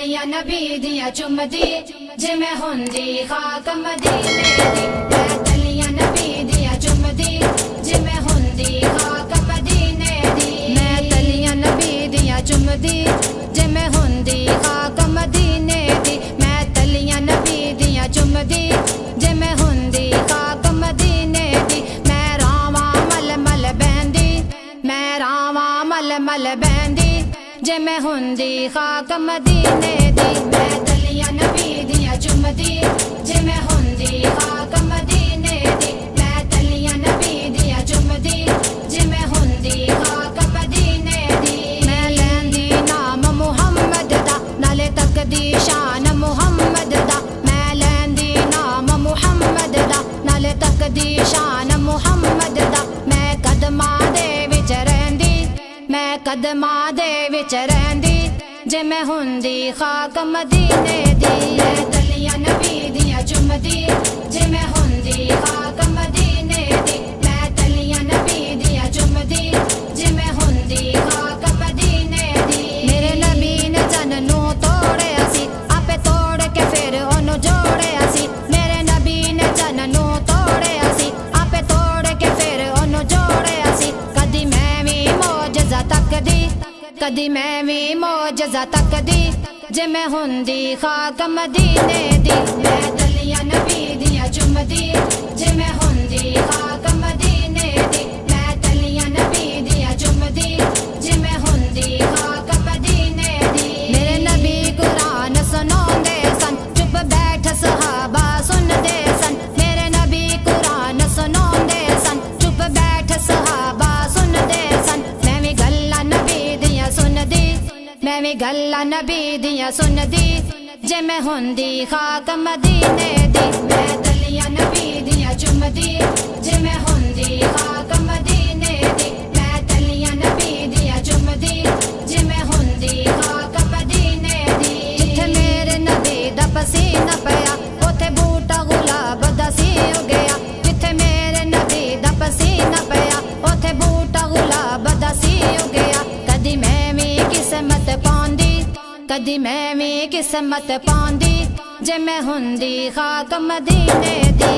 तलियां नबी दियां चुमदी जिवें हुंदी खाक मदीने दी। मैं तलियां नबी दियां चुमदी जिवें हुंदी खाक मदीने दी। मैं तलियां नबी दियां चुमदी जिवें हुंदी खाक मदीने दी। मैं तलियां नबी दियां चुमदी जिवें हुंदी खाक मदीने दी। मैं रावां मल मल बैंदी, मैं रावां मल मल बैंदी जिवें हुंदी खाक मदीने दी। मैं तलियां नबी दियां चुमदी जिवें हुंदी खाक मदीने दी। मैं तलियां नबी दियां चुमदी जिवें हुंदी खाक मदीने दी। मैं लैंदी नाम मुहम्मद दा नाले तकदी शान मुहम्मद दा। मैं लैंदी नाम मुहम्मद दा नाले तकदी शान मुहम्मद दा। मैं कदमां दे विच रैंदी, मैं कदमां दे विच रैंदी जिवें हुंदी खाक मदीने दी। मैं तलियां नबी दियां चुमदी जिवें हुंदी खाक मदीने दी। मैं तलियां नबी दियां चुमदी जिवें हुंदी खाक मदीने दी। मेरे नबी ने जन नूं तोड़िया सी, आपे तोड़ के फिर ओनू जोड़िया सी। मेरे नबी ने जन नूं तोड़िया सी, आपे तोड़ के फिर ओनू जोड़िया सी। कदी मैं भी मौजज़ा तकदी, कदी मैं भी मौजज़ा तकदी जिवें हुंदी खाक मदीने दी। मैं तलियां नबी दियां चुमदी जिवें हुंदी खाक मदीने दी। मैं तलियां नबी दियां चुमदी जिवें हुंदी खाक मदीने दी। मेरे नबी कुरान सुनाउंदे सन, चुप बैठ सहाबा सुनदे सन। मेरे नबी कुरान सुनाउंदे सन, चुप बैठ सहाबा सुनदे सन। मैं भी गल्लां नबी दियां सुनदी, मैं भी गल्लां नबी दियां सुनदी जिवें हुंदी खाक मदीने दी। मैं तलियां नबी दियां चुमदी जिवें हुंदी खाक मदीने दी। मैं तलियां नबी दियां चुमदी जिवें हुंदी खाक मदीने दी। जिथे मेरे नबी दा पसीना पिया उथे बूटा गुलाब दा सी उगया। जिथे मेरे नबी दा पसीना पिया उथे बूटा गुलाब दा सी उगया। कदी मैं भी किस्मत पाउंदी, कदी मैं भी किस्मत पाउंदी जिवें हुंदी खाक मदीने दी।